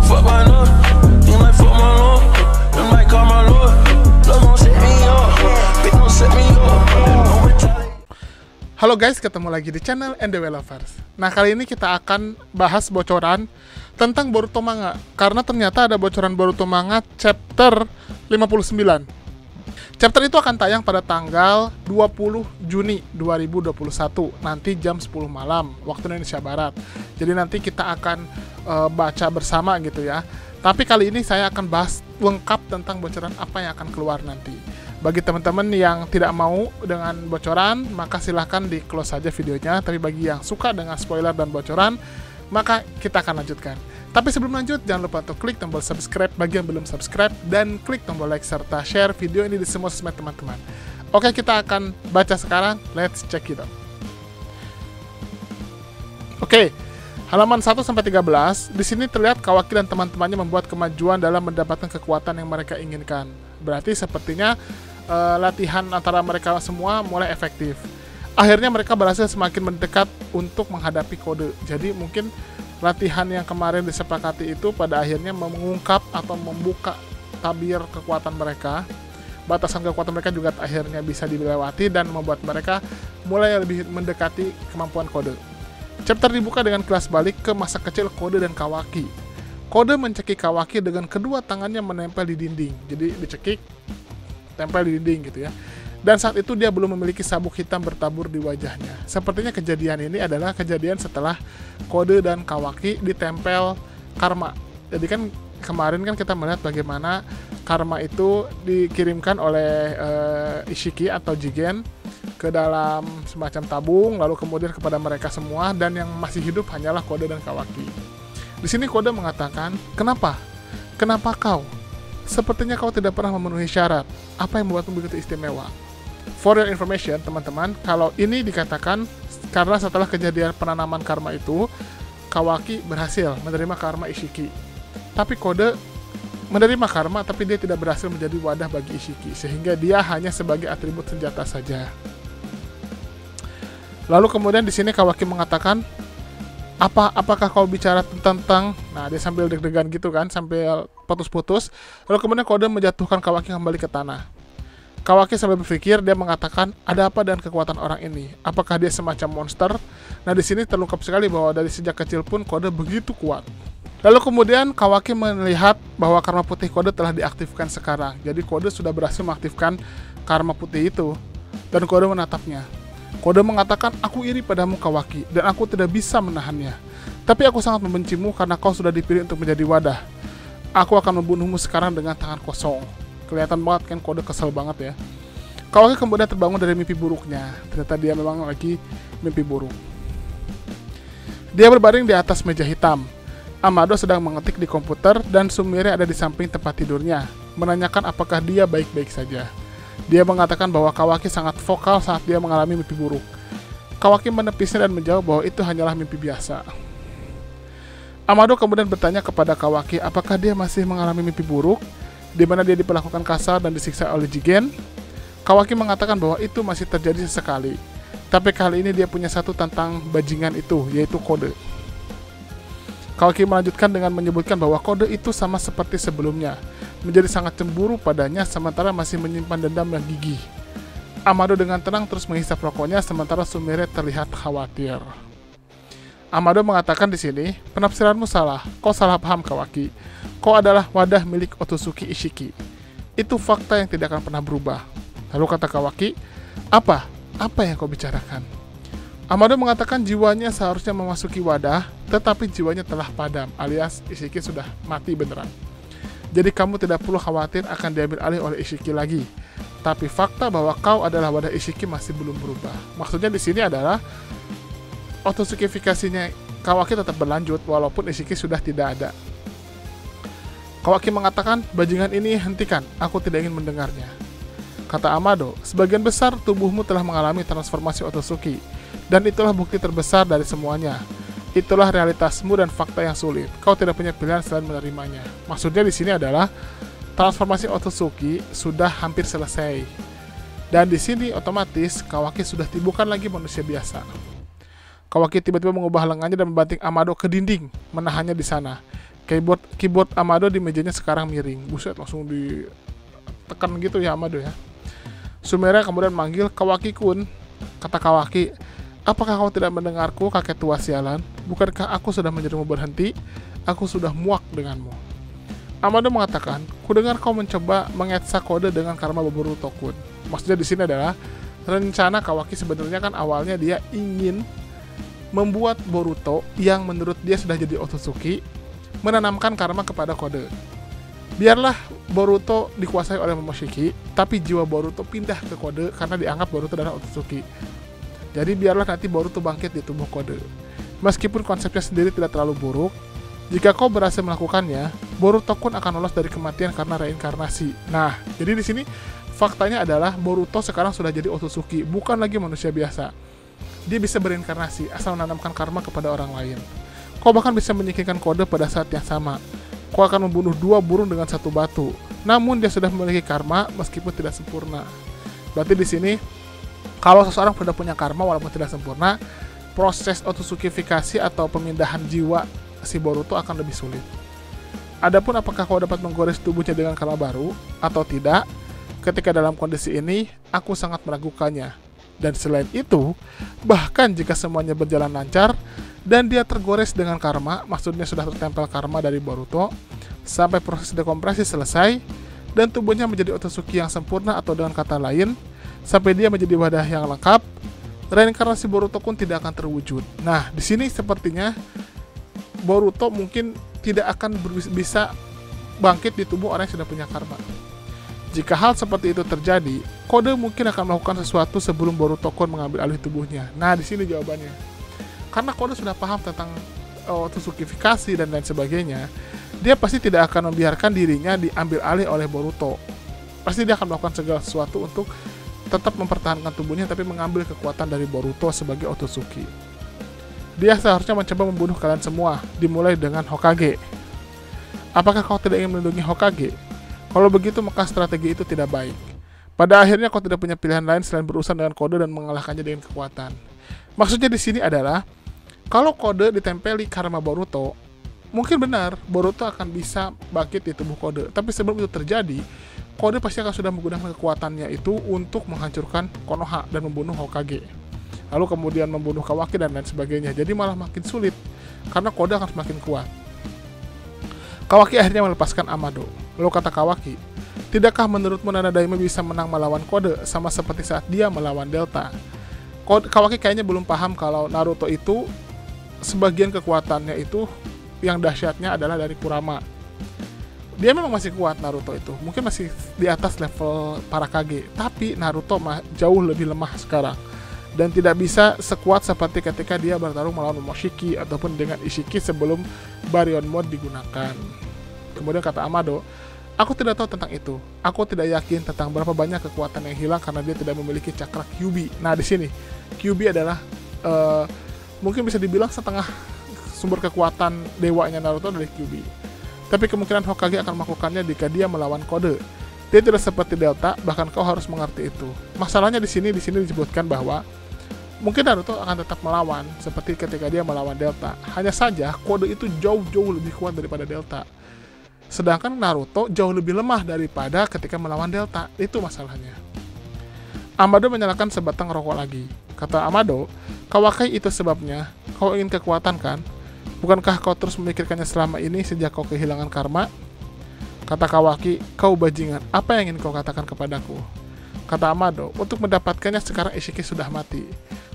fuck my lord. You might fuck my lord. You might call my lord. Love gon' set me up. Bitch gon' set me up. Don't retaliate. Halo guys, ketemu lagi di channel NDW Lovers. Nah, kali ini kita akan bahas bocoran tentang Boruto manga. Karena ternyata ada bocoran Boruto manga chapter 59. Chapter itu akan tayang pada tanggal 20 Juni 2021, nanti jam 10 malam, waktu Indonesia Barat. Jadi nanti kita akan baca bersama gitu ya. Tapi kali ini saya akan bahas lengkap tentang bocoran apa yang akan keluar nanti. Bagi teman-teman yang tidak mau dengan bocoran, maka silahkan di close saja videonya. Tapi bagi yang suka dengan spoiler dan bocoran, maka kita akan lanjutkan. Tapi sebelum lanjut, jangan lupa untuk klik tombol subscribe bagi yang belum subscribe, dan klik tombol like serta share video ini di semua sosmed teman-teman. Oke, kita akan baca sekarang. Let's check it out. Oke, halaman 1-13. Di sini terlihat Kawaki dan teman-temannya membuat kemajuan dalam mendapatkan kekuatan yang mereka inginkan. Berarti sepertinya latihan antara mereka semua mulai efektif. Akhirnya mereka berhasil semakin mendekat untuk menghadapi kode. Jadi mungkin latihan yang kemarin disepakati itu pada akhirnya mengungkap atau membuka tabir kekuatan mereka. Batasan kekuatan mereka juga akhirnya bisa dilewati dan membuat mereka mulai lebih mendekati kemampuan kode. Chapter dibuka dengan kelas balik ke masa kecil Kode dan Kawaki. Kode mencekik Kawaki dengan kedua tangannya menempel di dinding. Jadi dicekik, tempel di dinding gitu ya. Dan saat itu dia belum memiliki sabuk hitam bertabur di wajahnya. Sepertinya kejadian ini adalah kejadian setelah Kode dan Kawaki ditempel karma. Jadi kan kemarin kan kita melihat bagaimana karma itu dikirimkan oleh Ishiki atau Jigen ke dalam semacam tabung, lalu kemudian kepada mereka semua, dan yang masih hidup hanyalah Kode dan Kawaki. Di sini Kode mengatakan, "Kenapa? Kenapa kau? Sepertinya kau tidak pernah memenuhi syarat. Apa yang membuatmu begitu istimewa?" For your information, teman-teman, kalau ini dikatakan karena setelah kejadian penanaman karma itu, Kawaki berhasil menerima karma Ishiki. Tapi Kode menerima karma, tapi dia tidak berhasil menjadi wadah bagi Ishiki, sehingga dia hanya sebagai atribut senjata saja. Lalu kemudian di sini Kawaki mengatakan, apakah kau bicara tentang, nah dia sambil deg-degan gitu kan, sambil putus-putus. Lalu kemudian Kode menjatuhkan Kawaki kembali ke tanah. Kawaki sambil berpikir, dia mengatakan, ada apa dengan kekuatan orang ini? Apakah dia semacam monster? Nah di sini terungkap sekali bahwa dari sejak kecil pun Kode begitu kuat. Lalu kemudian Kawaki melihat bahwa karma putih Kode telah diaktifkan sekarang. Jadi Kode sudah berhasil mengaktifkan karma putih itu. Dan Kode menatapnya. Kode mengatakan, aku iri padamu Kawaki, dan aku tidak bisa menahannya. Tapi aku sangat membencimu karena kau sudah dipilih untuk menjadi wadah. Aku akan membunuhmu sekarang dengan tangan kosong. Kelihatan banget kan Kode kesel banget ya. Kawaki kemudian terbangun dari mimpi buruknya. Ternyata dia memang lagi mimpi buruk. Dia berbaring di atas meja hitam. Amado sedang mengetik di komputer dan Sumire ada di samping tempat tidurnya, menanyakan apakah dia baik-baik saja. Dia mengatakan bahwa Kawaki sangat vokal saat dia mengalami mimpi buruk. Kawaki menepisnya dan menjawab bahwa itu hanyalah mimpi biasa. Amado kemudian bertanya kepada Kawaki apakah dia masih mengalami mimpi buruk, di mana dia diperlakukan kasar dan disiksa oleh Jigen. Kawaki mengatakan bahwa itu masih terjadi sesekali, tapi kali ini dia punya satu tentang bajingan itu, yaitu Kode. Kawaki melanjutkan dengan menyebutkan bahwa Kode itu sama seperti sebelumnya, menjadi sangat cemburu padanya sementara masih menyimpan dendam yang gigih. Amado dengan tenang terus menghisap rokoknya sementara Sumire terlihat khawatir. Amado mengatakan di sini, penafsiranmu salah, kau salah paham Kawaki. Kau adalah wadah milik Otsutsuki Ishiki. Itu fakta yang tidak akan pernah berubah. Lalu kata Kawaki, apa yang kau bicarakan? Amado mengatakan jiwanya seharusnya memasuki wadah, tetapi jiwanya telah padam, alias Ishiki sudah mati beneran. Jadi kamu tidak perlu khawatir akan diambil alih oleh Ishiki lagi. Tapi fakta bahwa kau adalah wadah Ishiki masih belum berubah. Maksudnya di sini adalah ototsukifikasinya Kawaki tetap berlanjut walaupun Ishiki sudah tidak ada. Kawaki mengatakan, bajingan ini hentikan, aku tidak ingin mendengarnya. Kata Amado, sebagian besar tubuhmu telah mengalami transformasi Otsutsuki, dan itulah bukti terbesar dari semuanya. Itulah realitasmu dan fakta yang sulit. Kau tidak punya pilihan selain menerimanya. Maksudnya di sini adalah transformasi Otsutsuki sudah hampir selesai. Dan di sini otomatis Kawaki sudah bukan lagi manusia biasa. Kawaki tiba-tiba mengubah lengannya dan membanting Amado ke dinding, menahannya di sana. Keyboard Amado di mejanya sekarang miring. Buset, langsung ditekan gitu ya Amado ya. Sumera kemudian manggil, Kawaki-kun. Kata Kawaki, apakah kau tidak mendengarku, kakek tua sialan? Bukankah aku sudah menyuruhmu berhenti? Aku sudah muak denganmu. Amado mengatakan, kudengar kau mencoba mengetsa kode dengan karma Boruto-kun. Maksudnya di sini adalah rencana Kawaki sebenarnya kan awalnya dia ingin membuat Boruto yang menurut dia sudah jadi Otsutsuki menanamkan karma kepada kode. Biarlah Boruto dikuasai oleh Momoshiki, tapi jiwa Boruto pindah ke kode karena dianggap Boruto adalah Otsutsuki. Jadi biarlah nanti Boruto bangkit di tubuh kode. Meskipun konsepnya sendiri tidak terlalu buruk, jika kau berhasil melakukannya, Boruto-kun akan lolos dari kematian karena reinkarnasi. Nah, jadi di sini faktanya adalah Boruto sekarang sudah jadi Otsutsuki, bukan lagi manusia biasa. Dia bisa berinkarnasi asal menanamkan karma kepada orang lain. Kau bahkan bisa menyingkirkan kode pada saat yang sama. Kau akan membunuh 2 burung dengan 1 batu. Namun dia sudah memiliki karma meskipun tidak sempurna. Berarti di sini kalau seseorang sudah punya karma walaupun tidak sempurna, proses Otsutsukifikasi atau pemindahan jiwa si Boruto akan lebih sulit. Adapun apakah kau dapat menggores tubuhnya dengan karma baru atau tidak, ketika dalam kondisi ini, aku sangat meragukannya. Dan selain itu, bahkan jika semuanya berjalan lancar dan dia tergores dengan karma, maksudnya sudah tertempel karma dari Boruto, sampai proses dekompresi selesai dan tubuhnya menjadi Otsutsuki yang sempurna, atau dengan kata lain, sampai dia menjadi wadah yang lengkap, reinkarnasi Boruto-kun tidak akan terwujud. Nah, di sini sepertinya Boruto mungkin tidak akan bisa bangkit di tubuh orang yang sudah punya karma. Jika hal seperti itu terjadi, kode mungkin akan melakukan sesuatu sebelum Boruto-kun mengambil alih tubuhnya. Nah, di sini jawabannya. Karena kode sudah paham tentang Otsutsukifikasi dan lain sebagainya, dia pasti tidak akan membiarkan dirinya diambil alih oleh Boruto. Pasti dia akan melakukan segala sesuatu untuk tetap mempertahankan tubuhnya, tapi mengambil kekuatan dari Boruto sebagai Otsutsuki. Dia seharusnya mencoba membunuh kalian semua, dimulai dengan Hokage. Apakah kau tidak ingin melindungi Hokage? Kalau begitu, maka strategi itu tidak baik. Pada akhirnya kau tidak punya pilihan lain selain berurusan dengan kode dan mengalahkannya dengan kekuatan. Maksudnya di sini adalah, kalau kode ditempeli karma Boruto, mungkin benar Boruto akan bisa bangkit di tubuh kode. Tapi sebelum itu terjadi, kode pasti akan sudah menggunakan kekuatannya itu untuk menghancurkan Konoha dan membunuh Hokage. Lalu kemudian membunuh Kawaki dan lain sebagainya. Jadi malah makin sulit, karena kode akan semakin kuat. Kawaki akhirnya melepaskan Amado. Lalu kata Kawaki, tidakkah menurutmu Nana Daime bisa menang melawan kode sama seperti saat dia melawan Delta? Kawaki kayaknya belum paham kalau Naruto itu sebagian kekuatannya itu yang dahsyatnya adalah dari Kurama. Dia memang masih kuat Naruto itu, mungkin masih di atas level para Kage, tapi Naruto jauh lebih lemah sekarang dan tidak bisa sekuat seperti ketika dia bertarung melawan Momoshiki ataupun dengan Ishiki sebelum Baryon Mode digunakan. Kemudian kata Amado, aku tidak tahu tentang itu. Aku tidak yakin tentang berapa banyak kekuatan yang hilang karena dia tidak memiliki cakra Kyuubi. Nah, di sini Kyuubi adalah mungkin bisa dibilang setengah sumber kekuatan dewanya Naruto dari Kyuubi. Tapi kemungkinan Hokage akan melakukannya jika dia melawan kode. Dia tidak seperti Delta, bahkan kau harus mengerti itu. Masalahnya di sini disebutkan bahwa mungkin Naruto akan tetap melawan seperti ketika dia melawan Delta. Hanya saja kode itu jauh-jauh lebih kuat daripada Delta. Sedangkan Naruto jauh lebih lemah daripada ketika melawan Delta. Itu masalahnya. Amado menyalakan sebatang rokok lagi. Kata Amado, Kawaki itu sebabnya. Kau ingin kekuatan kan? Bukankah kau terus memikirkannya selama ini sejak kau kehilangan karma? Kata Kawaki, kau bajingan. Apa yang ingin kau katakan kepadaku? Kata Amado, untuk mendapatkannya sekarang Ishiki sudah mati.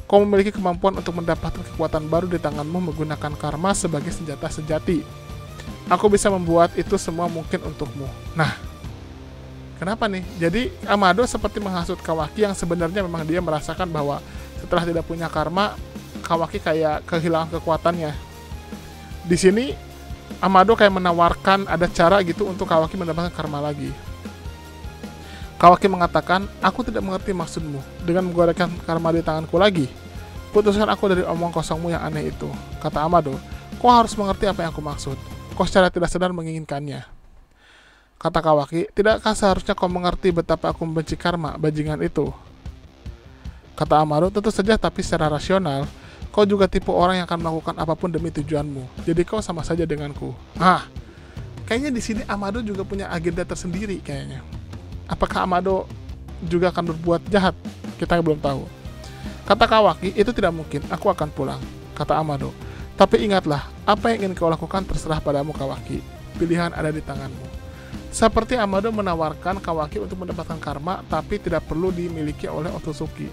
Kau memiliki kemampuan untuk mendapatkan kekuatan baru di tanganmu menggunakan karma sebagai senjata sejati. Aku bisa membuat itu semua mungkin untukmu. Nah, kenapa nih? Jadi Amado seperti menghasut Kawaki yang sebenarnya memang dia merasakan bahwa setelah tidak punya karma, Kawaki kayak kehilangan kekuatannya. Di sini Amado kayak menawarkan ada cara gitu untuk Kawaki mendapatkan karma lagi. Kawaki mengatakan, aku tidak mengerti maksudmu dengan menggorekkan karma di tanganku lagi. Putuskan aku dari omong kosongmu yang aneh itu. Kata Amado, kau harus mengerti apa yang aku maksud. Kau secara tidak sadar menginginkannya. Kata Kawaki, tidakkah seharusnya kau mengerti betapa aku membenci karma, bajingan itu? Kata Amado, tentu saja, tapi secara rasional, kau juga tipe orang yang akan melakukan apapun demi tujuanmu. Jadi kau sama saja denganku. kayaknya di sini Amado juga punya agenda tersendiri kayaknya. Apakah Amado juga akan berbuat jahat? Kita belum tahu. Kata Kawaki, itu tidak mungkin, aku akan pulang, kata Amado. Tapi ingatlah, apa yang ingin kau lakukan terserah padamu Kawaki. Pilihan ada di tanganmu. Seperti Amado menawarkan Kawaki untuk mendapatkan karma, tapi tidak perlu dimiliki oleh Otsutsuki.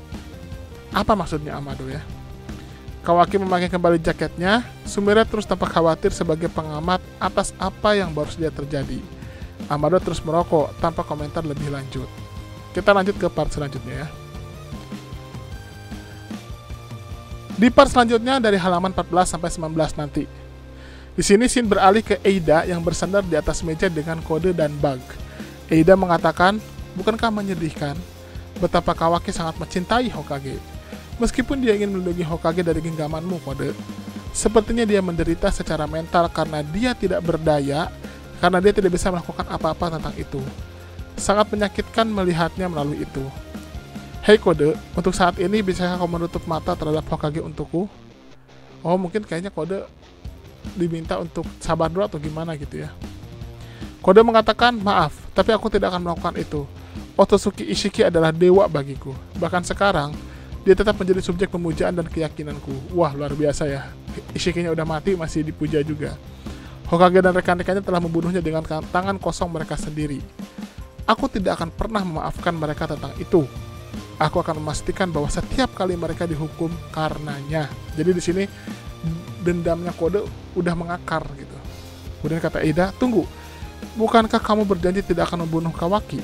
Apa maksudnya Amado ya? Kawaki memakai kembali jaketnya. Sumire terus tampak khawatir sebagai pengamat atas apa yang baru saja terjadi. Amado terus merokok tanpa komentar lebih lanjut. Kita lanjut ke part selanjutnya ya. Di part selanjutnya dari halaman 14 sampai 19 nanti. Di sini scene beralih ke Eida yang bersandar di atas meja dengan Kode dan Bug. Eida mengatakan, bukankah menyedihkan betapa Kawaki sangat mencintai Hokage? Meskipun dia ingin melindungi Hokage dari genggamanmu, Kode. Sepertinya dia menderita secara mental karena dia tidak berdaya, karena dia tidak bisa melakukan apa-apa tentang itu. Sangat menyakitkan melihatnya melalui itu. Hei Kode, untuk saat ini bisakah kau menutup mata terhadap Hokage untukku? Oh, mungkin kayaknya Kode diminta untuk sabar dulu atau gimana gitu ya. Kode mengatakan, maaf, tapi aku tidak akan melakukan itu. Otsutsuki Ishiki adalah dewa bagiku. Bahkan sekarang, dia tetap menjadi subjek pemujaan dan keyakinanku. Wah, luar biasa ya. Ishikinya udah mati, masih dipuja juga. Hokage dan rekan-rekannya telah membunuhnya dengan tangan kosong mereka sendiri. Aku tidak akan pernah memaafkan mereka tentang itu. Aku akan memastikan bahwa setiap kali mereka dihukum karenanya. Jadi di sini dendamnya Kode udah mengakar gitu. Kemudian kata Eida, tunggu. Bukankah kamu berjanji tidak akan membunuh Kawaki?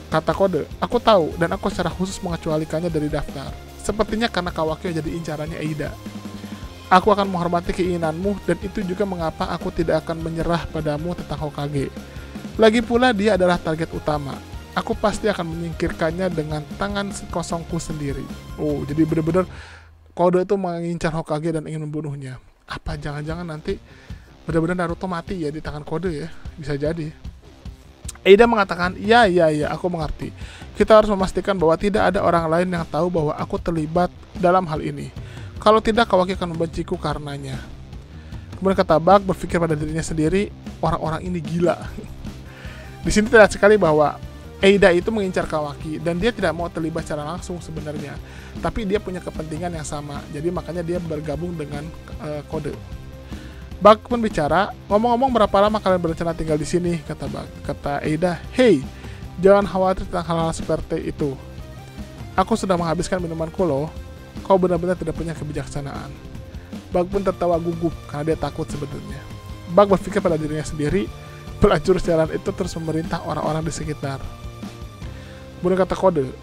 Kata Kode, aku tahu dan aku secara khusus mengecualikannya dari daftar. Sepertinya karena Kawaki jadi incarannya Eida. Aku akan menghormati keinginanmu dan itu juga mengapa aku tidak akan menyerah padamu tentang Hokage. Lagi pula dia adalah target utama. Aku pasti akan menyingkirkannya dengan tangan kosongku sendiri. Oh, jadi benar-benar Kode itu mengincar Hokage dan ingin membunuhnya. Apa jangan-jangan nanti benar-benar Naruto mati ya di tangan Kode ya? Bisa jadi. Eida mengatakan, ya, aku mengerti. Kita harus memastikan bahwa tidak ada orang lain yang tahu bahwa aku terlibat dalam hal ini. Kalau tidak, Kawaki akan membenciku karenanya. Kemudian kata Bug berpikir pada dirinya sendiri, orang-orang ini gila. Di sini terlihat sekali bahwa Eida itu mengincar Kawaki dan dia tidak mau terlibat secara langsung sebenarnya. Tapi dia punya kepentingan yang sama. Jadi makanya dia bergabung dengan Kode. Bug pun bicara, ngomong-ngomong berapa lama kalian berencana tinggal di sini, kata Bug. Kata Eida, hey, jangan khawatir tentang hal-hal seperti itu. Aku sudah menghabiskan minumanku loh, kau benar-benar tidak punya kebijaksanaan. Bug pun tertawa gugup karena dia takut sebetulnya. Bug berpikir pada dirinya sendiri, pelacur siaran itu terus memerintah orang-orang di sekitar. Kemudian kata Kode,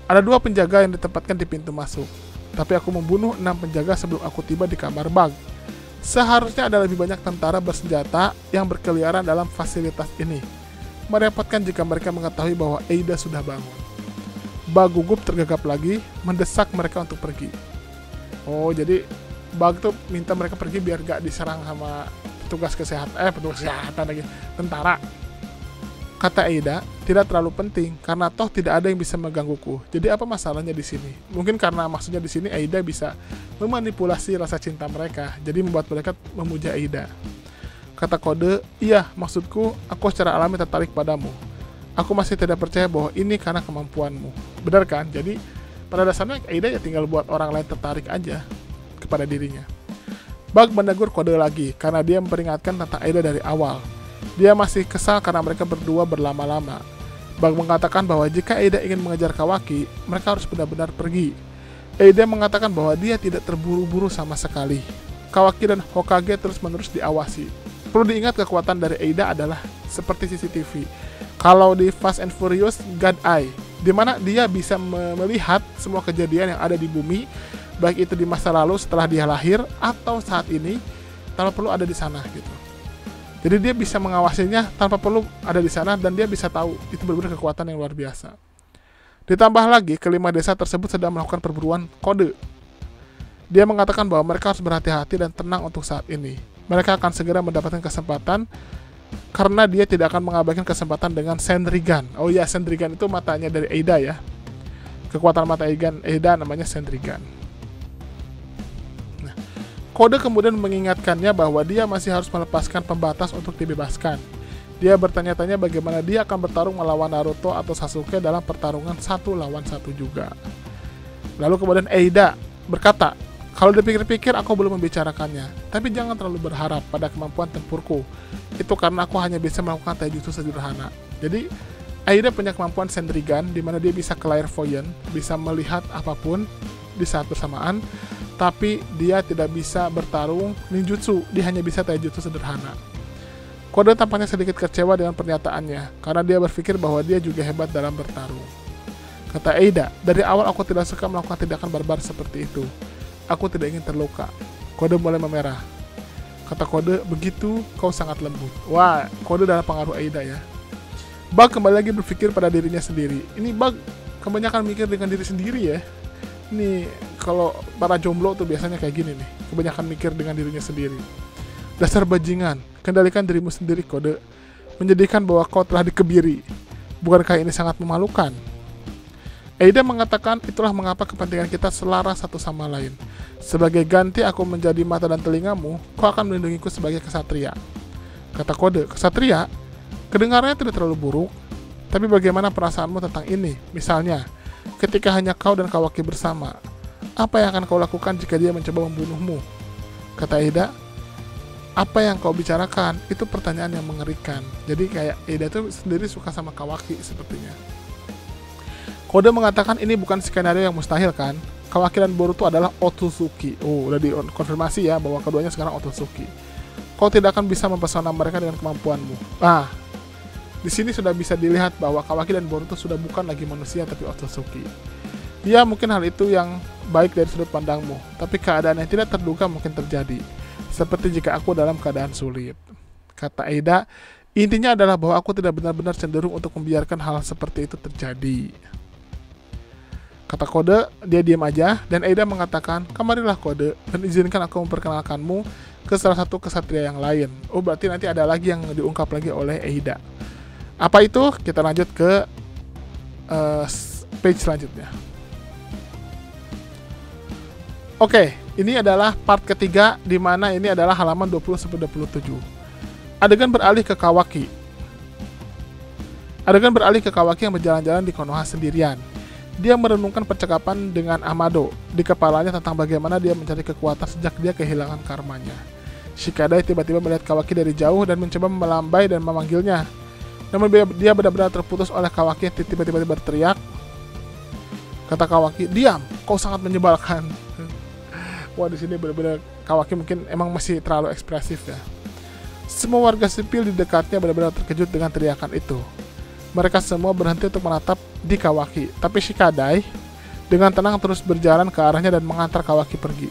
ada 2 penjaga yang ditempatkan di pintu masuk, tapi aku membunuh 6 penjaga sebelum aku tiba di kamar Bug. Seharusnya ada lebih banyak tentara bersenjata yang berkeliaran dalam fasilitas ini. Merepotkan jika mereka mengetahui bahwa Eida sudah bangun. Bug gugup tergagap lagi, mendesak mereka untuk pergi. Oh, jadi Bug tuh minta mereka pergi biar gak diserang sama petugas kesehatan lagi, tentara. Kata Eida, tidak terlalu penting karena toh tidak ada yang bisa menggangguku. Jadi apa masalahnya di sini? Mungkin karena maksudnya di sini Eida bisa memanipulasi rasa cinta mereka, jadi membuat mereka memuja Eida. Kata Kode, iya, maksudku aku secara alami tertarik padamu. Aku masih tidak percaya bahwa ini karena kemampuanmu. Benar kan? Jadi pada dasarnya Eida ya tinggal buat orang lain tertarik aja kepada dirinya. Bug menegur Kode lagi karena dia memperingatkan tentang Eida dari awal. Dia masih kesal karena mereka berdua berlama-lama. Bug mengatakan bahwa jika Eida ingin mengejar Kawaki, mereka harus benar-benar pergi. Eida mengatakan bahwa dia tidak terburu-buru sama sekali. Kawaki dan Hokage terus-menerus diawasi. Perlu diingat kekuatan dari Eida adalah seperti CCTV. Kalau di Fast and Furious, God Eye, di mana dia bisa melihat semua kejadian yang ada di bumi, baik itu di masa lalu setelah dia lahir atau saat ini, tanpa perlu ada di sana gitu. Jadi dia bisa mengawasinya tanpa perlu ada di sana dan dia bisa tahu. Itu benar-benar kekuatan yang luar biasa. Ditambah lagi, kelima desa tersebut sedang melakukan perburuan Kode. Dia mengatakan bahwa mereka harus berhati-hati dan tenang untuk saat ini. Mereka akan segera mendapatkan kesempatan karena dia tidak akan mengabaikan kesempatan dengan Sendrigan. Oh iya, Sendrigan itu matanya dari Eida ya. Kekuatan mata Eida namanya Sendrigan. Nah, Kode kemudian mengingatkannya bahwa dia masih harus melepaskan pembatas untuk dibebaskan. Dia bertanya-tanya bagaimana dia akan bertarung melawan Naruto atau Sasuke dalam pertarungan 1 lawan 1 juga. Lalu kemudian Eida berkata, kalau dipikir-pikir aku belum membicarakannya, tapi jangan terlalu berharap pada kemampuan tempurku. Itu karena aku hanya bisa melakukan taijutsu sederhana. Jadi Eida punya kemampuan Sendrigan, di mana dia bisa clairvoyant, bisa melihat apapun di saat bersamaan, tapi dia tidak bisa bertarung ninjutsu, dia hanya bisa taijutsu sederhana. Kode tampaknya sedikit kecewa dengan pernyataannya, karena dia berpikir bahwa dia juga hebat dalam bertarung. Kata Eida, dari awal aku tidak suka melakukan tindakan barbar seperti itu. Aku tidak ingin terluka. Kode mulai memerah. Kata Kode, begitu kau sangat lembut. Wah, Kode dalam pengaruh Eida ya. Bug kembali lagi berpikir pada dirinya sendiri. Ini Bug kebanyakan mikir dengan diri sendiri ya. Ini kalau para jomblo tuh biasanya kayak gini nih. Kebanyakan mikir dengan dirinya sendiri. Dasar bajingan, kendalikan dirimu sendiri Kode. Menjadikan bahwa kau telah dikebiri. Bukankah ini sangat memalukan? Eida mengatakan itulah mengapa kepentingan kita selaras satu sama lain. Sebagai ganti aku menjadi mata dan telingamu, kau akan melindungiku sebagai kesatria. Kata Kode, kesatria? Kedengarannya tidak terlalu buruk, tapi bagaimana perasaanmu tentang ini? Misalnya, ketika hanya kau dan Kawaki bersama, apa yang akan kau lakukan jika dia mencoba membunuhmu? Kata Eida, apa yang kau bicarakan? Itu pertanyaan yang mengerikan. Jadi kayak Eida tuh sendiri suka sama Kawaki sepertinya. Kode mengatakan ini bukan skenario yang mustahil kan? Kawaki dan Boruto adalah Otsutsuki. Oh, udah dikonfirmasi ya bahwa keduanya sekarang Otsutsuki. Kau tidak akan bisa mempesona mereka dengan kemampuanmu. Ah, di sini sudah bisa dilihat bahwa Kawaki dan Boruto sudah bukan lagi manusia tapi Otsutsuki. Ya, mungkin hal itu yang baik dari sudut pandangmu, tapi keadaan yang tidak terduga mungkin terjadi. Seperti jika aku dalam keadaan sulit. Kata Eida, intinya adalah bahwa aku tidak benar-benar cenderung untuk membiarkan hal seperti itu terjadi. Kata Kode, dia diam aja, dan Eida mengatakan, kemarilah Kode, dan izinkan aku memperkenalkanmu ke salah satu kesatria yang lain. Oh, berarti nanti ada lagi yang diungkap lagi oleh Eida. Apa itu? Kita lanjut ke page selanjutnya. Oke, ini adalah part ketiga, di mana ini adalah halaman 20-27. Adegan beralih ke Kawaki. Adegan beralih ke Kawaki yang berjalan-jalan di Konoha sendirian. Dia merenungkan percakapan dengan Amado di kepalanya tentang bagaimana dia mencari kekuatan sejak dia kehilangan karmanya. Shikadai tiba-tiba melihat Kawaki dari jauh dan mencoba melambai dan memanggilnya. Namun dia benar-benar terputus oleh Kawaki yang tiba-tiba berteriak. Kata Kawaki, diam, kau sangat menyebalkan. Wah, di sini benar-benar Kawaki mungkin emang masih terlalu ekspresif ya. Semua warga sipil di dekatnya benar-benar terkejut dengan teriakan itu. Mereka semua berhenti untuk menatap di Kawaki, tapi Shikadai dengan tenang terus berjalan ke arahnya dan mengantar Kawaki pergi.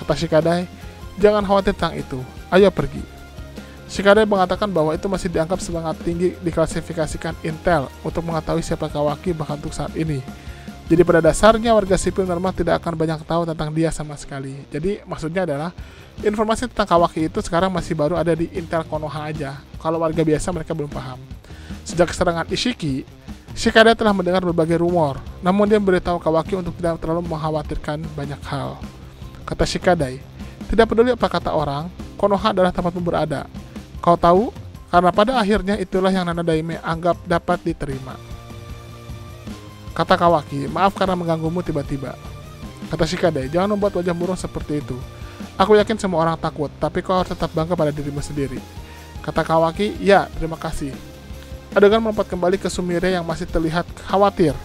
Kata Shikadai, jangan khawatir tentang itu, ayo pergi. Shikadai mengatakan bahwa itu masih dianggap sangat tinggi diklasifikasikan Intel untuk mengetahui siapa Kawaki bahkan untuk saat ini. Jadi pada dasarnya warga sipil normal tidak akan banyak tahu tentang dia sama sekali. Jadi maksudnya adalah informasi tentang Kawaki itu sekarang masih baru ada di Intel Konoha aja. Kalau warga biasa mereka belum paham. Sejak serangan Ishiki, Shikadai telah mendengar berbagai rumor, namun dia memberitahu Kawaki untuk tidak terlalu mengkhawatirkan banyak hal. Kata Shikadai, tidak peduli apa kata orang, Konoha adalah tempatmu berada. Kau tahu, karena pada akhirnya itulah yang Nana Daime anggap dapat diterima. Kata Kawaki, maaf karena mengganggumu tiba-tiba. Kata Shikadai, jangan membuat wajah murung seperti itu. Aku yakin semua orang takut, tapi kau harus tetap bangga pada dirimu sendiri. Kata Kawaki, ya, terima kasih. Adegan melompat kembali ke Sumire yang masih terlihat khawatir.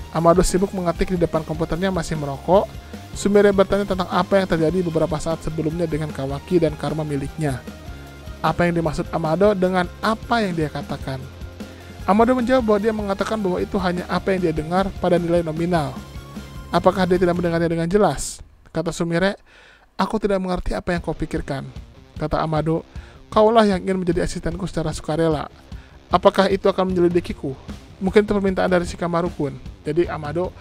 Amado sibuk mengetik di depan komputernya masih merokok. Sumire bertanya tentang apa yang terjadi beberapa saat sebelumnya dengan Kawaki dan karma miliknya. Apa yang dimaksud Amado dengan apa yang dia katakan? Amado menjawab bahwa dia mengatakan bahwa itu hanya apa yang dia dengar pada nilai nominal. Apakah dia tidak mendengarnya dengan jelas? Kata Sumire, aku tidak mengerti apa yang kau pikirkan. Kata Amado, kaulah yang ingin menjadi asistenku secara sukarela. Apakah itu akan menyelidikiku? Mungkin itu permintaan dari Shikamaru-kun. Jadi Amado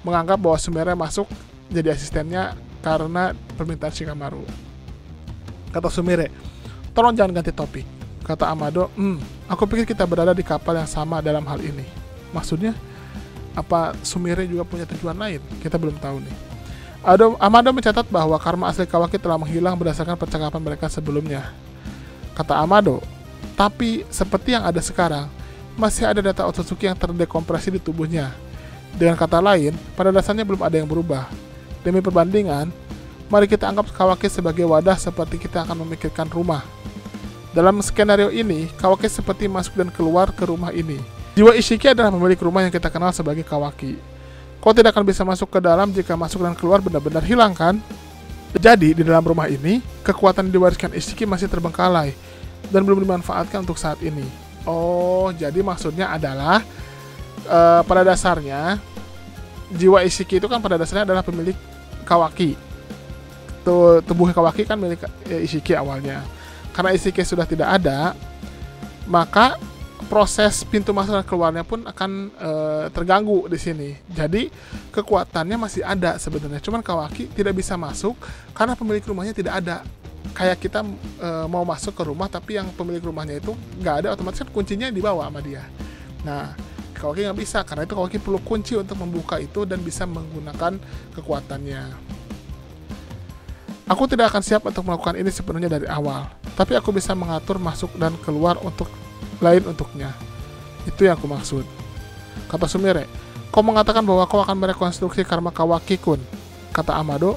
menganggap bahwa Sumire masuk jadi asistennya karena permintaan Shikamaru. Kata Sumire, tolong jangan ganti topik. Kata Amado, aku pikir kita berada di kapal yang sama dalam hal ini. Maksudnya, apa Sumire juga punya tujuan lain? Kita belum tahu nih. Amado mencatat bahwa karma asli Kawaki telah menghilang berdasarkan percakapan mereka sebelumnya. Kata Amado, tapi seperti yang ada sekarang, masih ada data Otsutsuki yang terdekompresi di tubuhnya. Dengan kata lain, pada dasarnya belum ada yang berubah. Demi perbandingan, mari kita anggap Kawaki sebagai wadah seperti kita akan memikirkan rumah. Dalam skenario ini, Kawaki seperti masuk dan keluar ke rumah ini. Jiwa Ishiki adalah pemilik rumah yang kita kenal sebagai Kawaki. Kau tidak akan bisa masuk ke dalam jika masuk dan keluar benar-benar hilang, kan? Jadi, di dalam rumah ini, kekuatan yang diwariskan Ishiki masih terbengkalai dan belum dimanfaatkan untuk saat ini. Oh, jadi maksudnya adalah pada dasarnya jiwa Ishiki itu kan pada dasarnya adalah pemilik Kawaki. Tubuh Kawaki kan milik Ishiki awalnya. Karena Ishiki sudah tidak ada, maka proses pintu masuk dan keluarnya pun akan terganggu di sini. Jadi kekuatannya masih ada sebenarnya, cuman Kawaki tidak bisa masuk karena pemilik rumahnya tidak ada. Kayak kita mau masuk ke rumah tapi yang pemilik rumahnya itu nggak ada, otomatis kan kuncinya dibawa sama dia. Nah, Kawaki nggak bisa, karena itu Kawaki perlu kunci untuk membuka itu dan bisa menggunakan kekuatannya. Aku tidak akan siap untuk melakukan ini sepenuhnya dari awal, tapi aku bisa mengatur masuk dan keluar untuk lain untuknya. Itu yang aku maksud. Kata Sumire, kau mengatakan bahwa kau akan merekonstruksi karma Kawaki-kun. Kata Amado,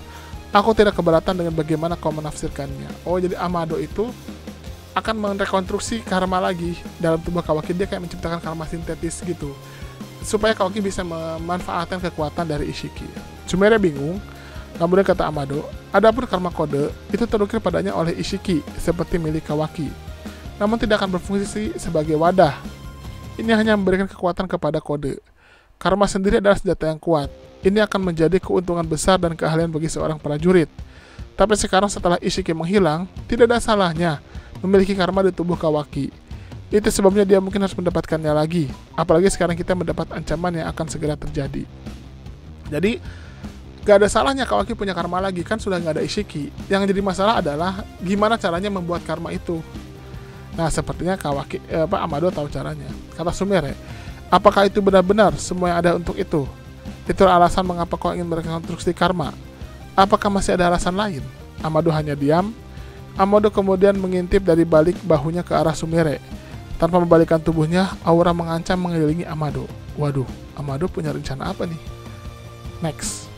aku tidak keberatan dengan bagaimana kau menafsirkannya. Oh, jadi Amado itu akan merekonstruksi karma lagi dalam tubuh Kawaki. Dia kayak menciptakan karma sintetis gitu, supaya Kawaki bisa memanfaatkan kekuatan dari Ishiki. Sumire bingung. Kemudian kata Amado, adapun karma kode itu terukir padanya oleh Ishiki seperti milik Kawaki, namun tidak akan berfungsi sebagai wadah. Ini hanya memberikan kekuatan kepada kode. Karma sendiri adalah senjata yang kuat. Ini akan menjadi keuntungan besar dan keahlian bagi seorang prajurit. Tapi sekarang setelah Ishiki menghilang, tidak ada salahnya memiliki karma di tubuh Kawaki. Itu sebabnya dia mungkin harus mendapatkannya lagi. Apalagi sekarang kita mendapat ancaman yang akan segera terjadi. Jadi, gak ada salahnya Kawaki punya karma lagi, kan sudah gak ada Ishiki. Yang jadi masalah adalah gimana caranya membuat karma itu. Nah, sepertinya Amado tahu caranya. Kata Sumire, apakah itu benar-benar semua yang ada untuk itu? Itulah alasan mengapa kau ingin merekonstruksi karma. Apakah masih ada alasan lain? Amado hanya diam. Amado kemudian mengintip dari balik bahunya ke arah Sumire. Tanpa membalikkan tubuhnya, aura mengancam mengelilingi Amado. Waduh, Amado punya rencana apa nih? Next.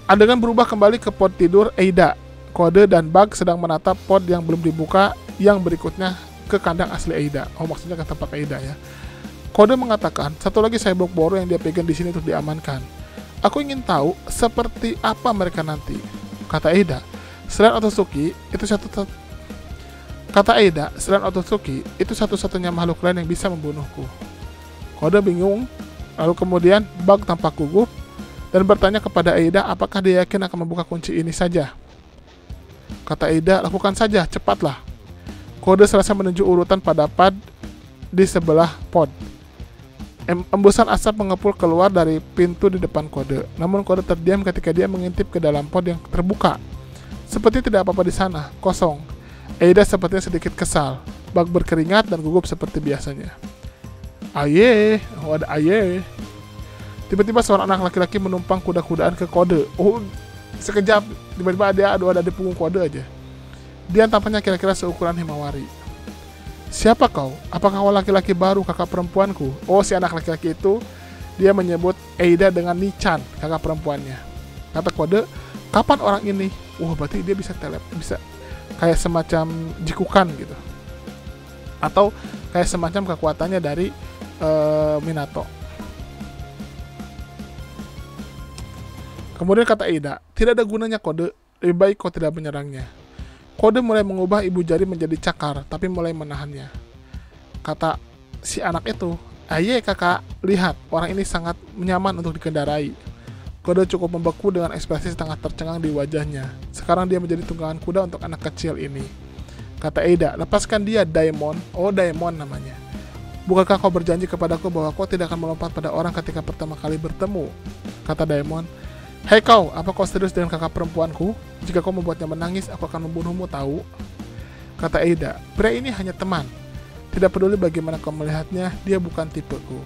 Adegan berubah kembali ke pod tidur Eida. Kode dan Bug sedang menatap pod yang belum dibuka yang berikutnya ke kandang asli Eida. Oh, maksudnya ke tempat Eida ya. Kode mengatakan, satu lagi cyborg baru yang dia pegang di sini untuk diamankan. Aku ingin tahu seperti apa mereka nanti. Kata Eida, selain Otsutsuki, itu satu-satunya makhluk lain yang bisa membunuhku. Kode bingung, lalu kemudian Bug tampak gugup dan bertanya kepada Eida apakah dia yakin akan membuka kunci ini saja. Kata Eida, lakukan saja, cepatlah. Kode selesai menuju urutan pada pad di sebelah pod. Embusan asap mengepul keluar dari pintu di depan Kode. Namun Kode terdiam ketika dia mengintip ke dalam pod yang terbuka. Seperti tidak apa-apa di sana, kosong. Eida sepertinya sedikit kesal. Bug berkeringat dan gugup seperti biasanya. Aye, oh ada aye. Tiba-tiba seorang anak laki-laki menumpang kuda-kudaan ke Kode. Oh, sekejap, tiba-tiba ada di punggung Kode aja. Dia tampaknya kira-kira seukuran Himawari. Siapa kau? Apakah kau laki-laki baru, kakak perempuanku? Oh, si anak laki-laki itu, dia menyebut Eida dengan Nichan, kakak perempuannya. Kata Kode, kapan orang ini? Wah, berarti dia bisa kayak semacam jikukan gitu. Atau kayak semacam kekuatannya dari Minato. Kemudian kata Eida, tidak ada gunanya Kode, lebih baik kau tidak menyerangnya. Kode mulai mengubah ibu jari menjadi cakar, tapi mulai menahannya. Kata si anak itu, aye kakak, lihat, orang ini sangat nyaman untuk dikendarai. Kode cukup membeku dengan ekspresi setengah tercengang di wajahnya. Sekarang dia menjadi tunggangan kuda untuk anak kecil ini. Kata Eida, lepaskan dia, Daemon. Oh, Daemon namanya. Bukankah kau berjanji kepadaku bahwa kau tidak akan melompat pada orang ketika pertama kali bertemu? Kata Daemon, hei kau, apa kau serius dengan kakak perempuanku? Jika kau membuatnya menangis, aku akan membunuhmu, tahu? Kata Eida, pria ini hanya teman. Tidak peduli bagaimana kau melihatnya, dia bukan tipeku.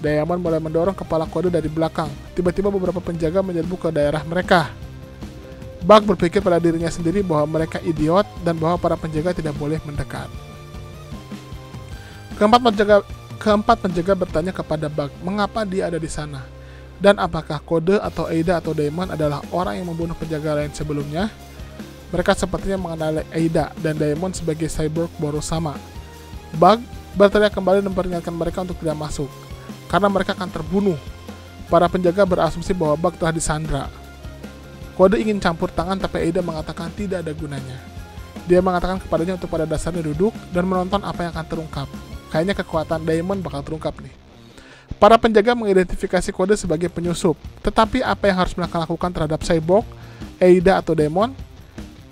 Diamond mulai mendorong kepala kode dari belakang. Tiba-tiba beberapa penjaga menyerbu ke daerah mereka. Bug berpikir pada dirinya sendiri bahwa mereka idiot dan bahwa para penjaga tidak boleh mendekat. Keempat penjaga bertanya kepada Bug mengapa dia ada di sana, dan apakah Kode atau Ada atau Diamond adalah orang yang membunuh penjaga lain sebelumnya. Mereka sepertinya mengenali Ada dan Diamond sebagai cyborg baru sama. Bug berteriak kembali dan memperingatkan mereka untuk tidak masuk, karena mereka akan terbunuh. Para penjaga berasumsi bahwa Bug telah disandra. Kode ingin campur tangan, tapi Ada mengatakan tidak ada gunanya. Dia mengatakan kepadanya untuk pada dasarnya duduk dan menonton apa yang akan terungkap. Kayaknya kekuatan Diamond bakal terungkap nih. Para penjaga mengidentifikasi Kode sebagai penyusup. Tetapi apa yang harus mereka lakukan terhadap Cyborg, Ada atau Diamond?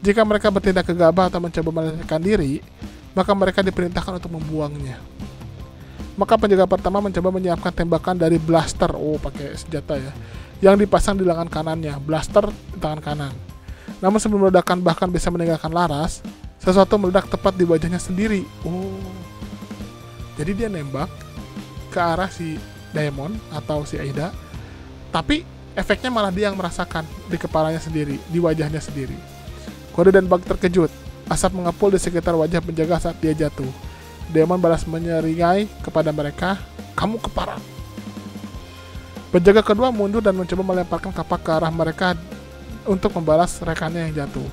Jika mereka bertindak gegabah atau mencoba melarikan diri, maka mereka diperintahkan untuk membuangnya. Maka penjaga pertama mencoba menyiapkan tembakan dari blaster, pakai senjata ya, yang dipasang di lengan kanannya, blaster di tangan kanan. Namun sebelum meledakan bahkan bisa meninggalkan laras, sesuatu meledak tepat di wajahnya sendiri. Jadi dia nembak ke arah si Diamond atau si Ada, tapi efeknya malah dia yang merasakan di kepalanya sendiri, di wajahnya sendiri. Kode dan Bug terkejut. Asap mengepul di sekitar wajah penjaga saat dia jatuh. Diamond balas menyeringai kepada mereka, "Kamu keparat." Penjaga kedua mundur dan mencoba melemparkan kapak ke arah mereka untuk membalas rekannya yang jatuh.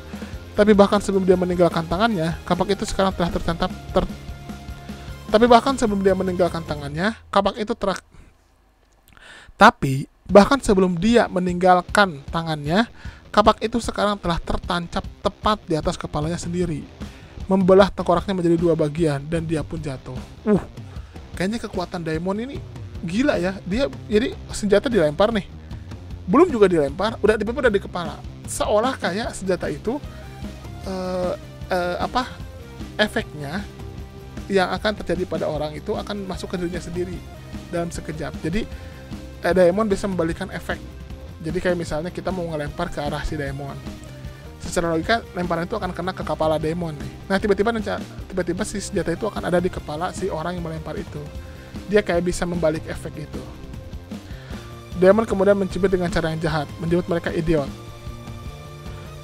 Tapi bahkan sebelum dia meninggalkan tangannya, kapak itu sekarang telah tertangkap Tapi bahkan sebelum dia meninggalkan tangannya, kapak itu sekarang telah tertancap tepat di atas kepalanya sendiri, membelah tengkoraknya menjadi dua bagian dan dia pun jatuh. Kayaknya kekuatan Diamond ini gila ya. Dia jadi senjata dilempar nih, belum juga dilempar, udah di kepala. Seolah kayak senjata itu efeknya yang akan terjadi pada orang itu akan masuk ke dirinya sendiri dalam sekejap. Jadi Diamond bisa membalikan efek. Jadi kayak misalnya kita mau ngelempar ke arah si Diamond, secara logika lemparan itu akan kena ke kepala Diamond nih. Nah tiba-tiba si senjata itu akan ada di kepala si orang yang melempar itu. Dia kayak bisa membalik efek itu. Diamond kemudian mencibir dengan cara yang jahat, menyebut mereka idiot.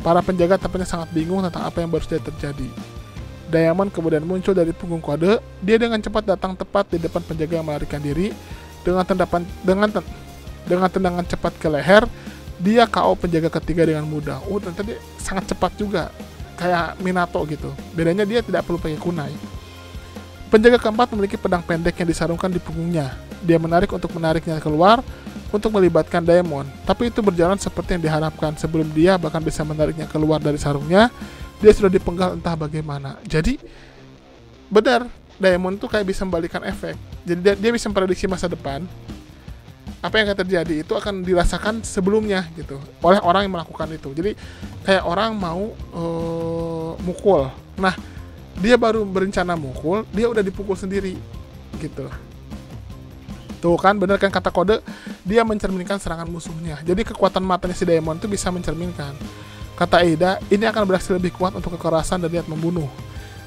Para penjaga tampaknya sangat bingung tentang apa yang baru saja terjadi. Diamond kemudian muncul dari punggung Kode. Dia dengan cepat datang tepat di depan penjaga yang melarikan diri. Dengan tendangan cepat ke leher, dia KO penjaga ketiga dengan mudah. Ternyata dia sangat cepat juga, kayak Minato gitu. Bedanya dia tidak perlu pakai kunai. Penjaga keempat memiliki pedang pendek yang disarungkan di punggungnya. Dia menariknya keluar untuk melibatkan Diamond, tapi itu berjalan seperti yang diharapkan. Sebelum dia bahkan bisa menariknya keluar dari sarungnya, dia sudah dipenggal entah bagaimana. Jadi benar, Diamond tuh kayak bisa membalikan efek. Jadi dia bisa memprediksi masa depan. Apa yang akan terjadi itu akan dirasakan sebelumnya gitu oleh orang yang melakukan itu. Jadi kayak orang mau mukul. Nah, dia baru berencana mukul, dia udah dipukul sendiri gitu. Tuh kan, bener kan kata Kode, dia mencerminkan serangan musuhnya. Jadi kekuatan matanya si Diamond tuh bisa mencerminkan. Kata Ada, ini akan beraksi lebih kuat untuk kekerasan dan niat membunuh.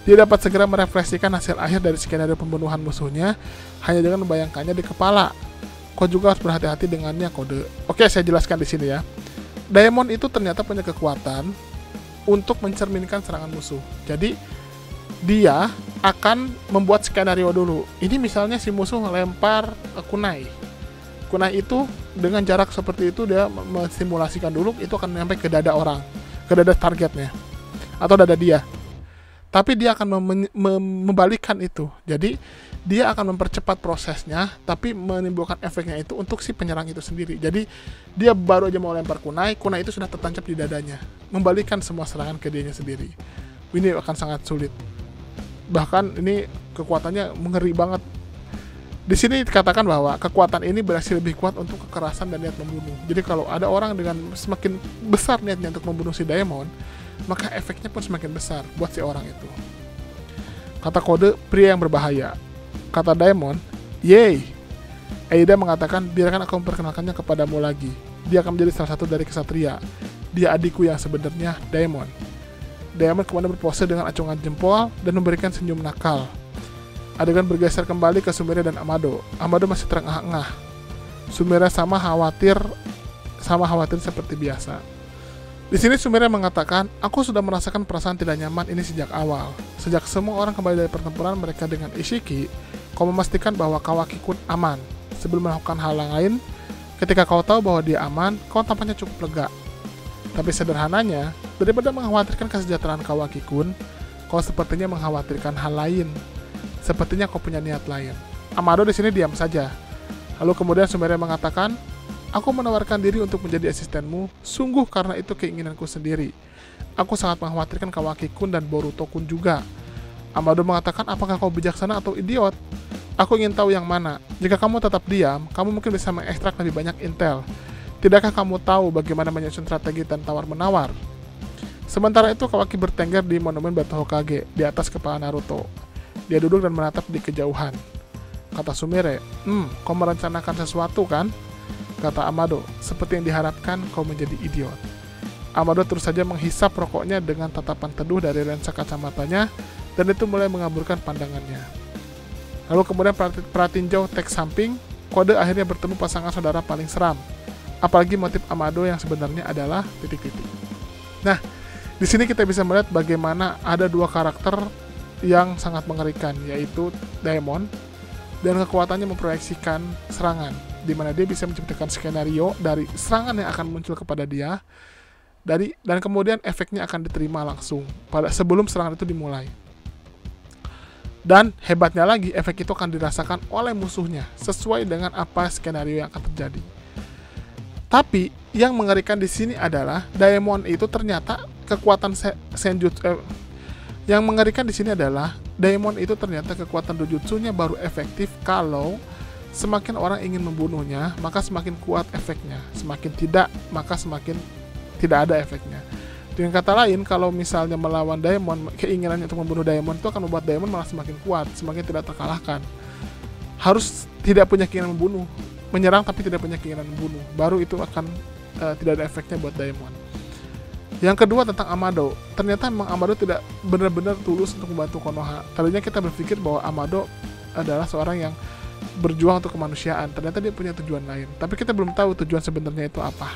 Dia dapat segera merefleksikan hasil akhir dari skenario pembunuhan musuhnya hanya dengan membayangkannya di kepala. Kau juga harus berhati-hati dengannya, Kode. Oke, saya jelaskan di sini ya. Diamond itu ternyata punya kekuatan untuk mencerminkan serangan musuh. Jadi dia akan membuat skenario dulu. Ini misalnya si musuh melempar kunai. Kunai itu dengan jarak seperti itu dia mensimulasikan dulu itu akan sampai ke dada orang, ke dada targetnya atau dada dia. Tapi dia akan membalikkan itu. Jadi dia akan mempercepat prosesnya, tapi menimbulkan efeknya itu untuk si penyerang itu sendiri. Jadi dia baru aja mau lempar kunai itu sudah tertancap di dadanya, membalikkan semua serangan ke dianya sendiri. Ini akan sangat sulit. Bahkan ini kekuatannya mengeri banget. Di sini dikatakan bahwa kekuatan ini berhasil lebih kuat untuk kekerasan dan niat membunuh. Jadi kalau ada orang dengan semakin besar niatnya untuk membunuh si Diamond, maka efeknya pun semakin besar buat si orang itu. Kata Kode, pria yang berbahaya. Kata Diamond, yeay. Ada mengatakan, biarkan aku memperkenalkannya kepadamu lagi. Dia akan menjadi salah satu dari kesatria. Dia adikku yang sebenarnya, Diamond. Diamond kemudian berpose dengan acungan jempol dan memberikan senyum nakal. Adegan bergeser kembali ke Sumire dan Amado. Amado masih terengah-engah. Sumire sama khawatir seperti biasa. Di sini Sumire mengatakan, aku sudah merasakan perasaan tidak nyaman ini sejak awal. Sejak semua orang kembali dari pertempuran mereka dengan Ishiki, kau memastikan bahwa Kawaki-kun aman. Sebelum melakukan hal lain, ketika kau tahu bahwa dia aman, kau tampaknya cukup lega. Tapi sederhananya, daripada mengkhawatirkan kesejahteraan Kawaki-kun, kau sepertinya mengkhawatirkan hal lain. Sepertinya kau punya niat lain. Amado di sini diam saja. Lalu kemudian Sumire mengatakan, aku menawarkan diri untuk menjadi asistenmu, sungguh karena itu keinginanku sendiri. Aku sangat mengkhawatirkan Kawaki-kun dan Boruto-kun juga. Amado mengatakan, apakah kau bijaksana atau idiot? Aku ingin tahu yang mana. Jika kamu tetap diam, kamu mungkin bisa mengekstrak lebih banyak intel. Tidakkah kamu tahu bagaimana menyusun strategi dan tawar-menawar? Sementara itu, Kawaki bertengger di monumen batu Hokage, di atas kepala Naruto. Dia duduk dan menatap di kejauhan. Kata Sumire, kau merencanakan sesuatu kan? Kata Amado, seperti yang diharapkan kau menjadi idiot. Amado terus saja menghisap rokoknya dengan tatapan teduh dari lensa kacamatanya, dan itu mulai mengaburkan pandangannya. Lalu kemudian pratinjau teks samping, Kode akhirnya bertemu pasangan saudara paling seram. Apalagi motif Amado yang sebenarnya adalah titik-titik. Nah, di sini kita bisa melihat bagaimana ada dua karakter yang sangat mengerikan, yaitu Daemon, dan kekuatannya memproyeksikan serangan, di mana dia bisa menciptakan skenario dari serangan yang akan muncul kepada dia, dan kemudian efeknya akan diterima langsung pada sebelum serangan itu dimulai. Dan hebatnya lagi, efek itu akan dirasakan oleh musuhnya sesuai dengan apa skenario yang akan terjadi. Tapi yang mengerikan di sini adalah Daemon itu ternyata kekuatan senjutsu. Yang mengerikan di sini adalah Daemon itu ternyata kekuatan dojutsunya baru efektif kalau semakin orang ingin membunuhnya, maka semakin kuat efeknya. Semakin tidak, maka semakin tidak ada efeknya. Dengan kata lain, kalau misalnya melawan Daemon, keinginannya untuk membunuh Daemon itu akan membuat Daemon malah semakin kuat, semakin tidak terkalahkan. Harus tidak punya keinginan membunuh, menyerang tapi tidak punya keinginan membunuh, baru itu akan tidak ada efeknya buat Daemon. Yang kedua tentang Amado, ternyata memang Amado tidak benar-benar tulus untuk membantu Konoha. Tadinya kita berpikir bahwa Amado adalah seorang yang berjuang untuk kemanusiaan, ternyata dia punya tujuan lain. Tapi kita belum tahu tujuan sebenarnya itu apa.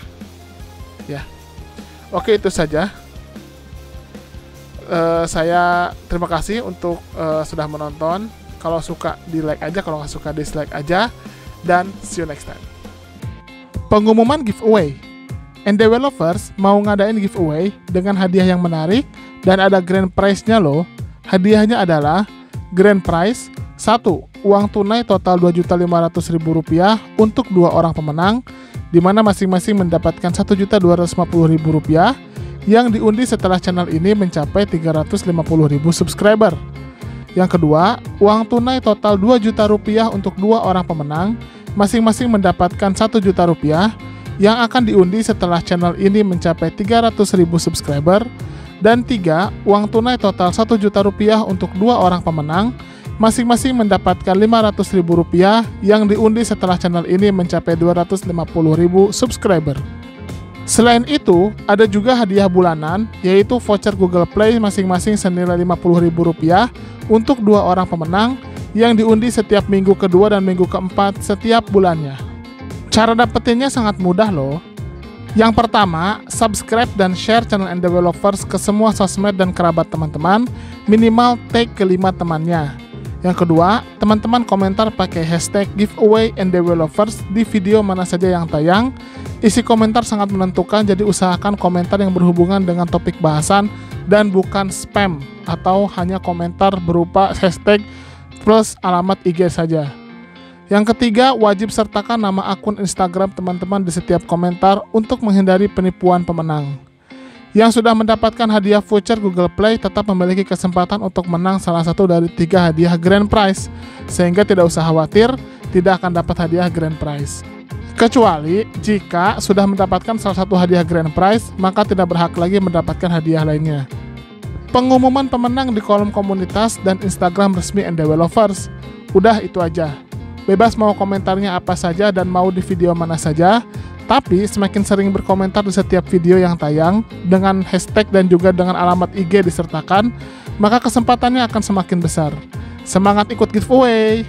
Ya, oke, itu saja. Saya terima kasih untuk sudah menonton. Kalau suka di like aja, kalau nggak suka dislike aja. Dan see you next time. Pengumuman giveaway. Developers mau ngadain giveaway dengan hadiah yang menarik dan ada grand prize-nya loh. Hadiahnya adalah grand prize 1. Uang tunai total Rp2.500.000 untuk 2 orang pemenang, di mana masing-masing mendapatkan Rp1.250.000 yang diundi setelah channel ini mencapai 350.000 subscriber. Yang kedua, uang tunai total Rp2 juta untuk 2 orang pemenang, masing-masing mendapatkan Rp1 juta yang akan diundi setelah channel ini mencapai 300.000 subscriber. Dan 3, uang tunai total Rp1 juta untuk 2 orang pemenang, masing-masing mendapatkan Rp500.000 yang diundi setelah channel ini mencapai 250.000 subscriber. Selain itu, ada juga hadiah bulanan, yaitu voucher Google Play masing-masing senilai Rp50.000 untuk 2 orang pemenang yang diundi setiap minggu kedua dan minggu keempat setiap bulannya. Cara dapetinnya sangat mudah loh. Yang pertama, subscribe dan share channel Developers ke semua sosmed dan kerabat teman-teman, minimal tag ke 5 temannya. Yang kedua, teman-teman komentar pakai hashtag giveaway Developers di video mana saja yang tayang. Isi komentar sangat menentukan, jadi usahakan komentar yang berhubungan dengan topik bahasan dan bukan spam atau hanya komentar berupa hashtag plus alamat IG saja. Yang ketiga, wajib sertakan nama akun Instagram teman-teman di setiap komentar untuk menghindari penipuan pemenang. Yang sudah mendapatkan hadiah voucher Google Play tetap memiliki kesempatan untuk menang salah satu dari 3 hadiah grand prize, sehingga tidak usah khawatir tidak akan dapat hadiah grand prize. Kecuali jika sudah mendapatkan salah satu hadiah grand prize, maka tidak berhak lagi mendapatkan hadiah lainnya. Pengumuman pemenang di kolom komunitas dan Instagram resmi Developers. Udah itu aja. Bebas mau komentarnya apa saja dan mau di video mana saja, tapi semakin sering berkomentar di setiap video yang tayang dengan hashtag dan juga dengan alamat IG disertakan, maka kesempatannya akan semakin besar. Semangat ikut giveaway.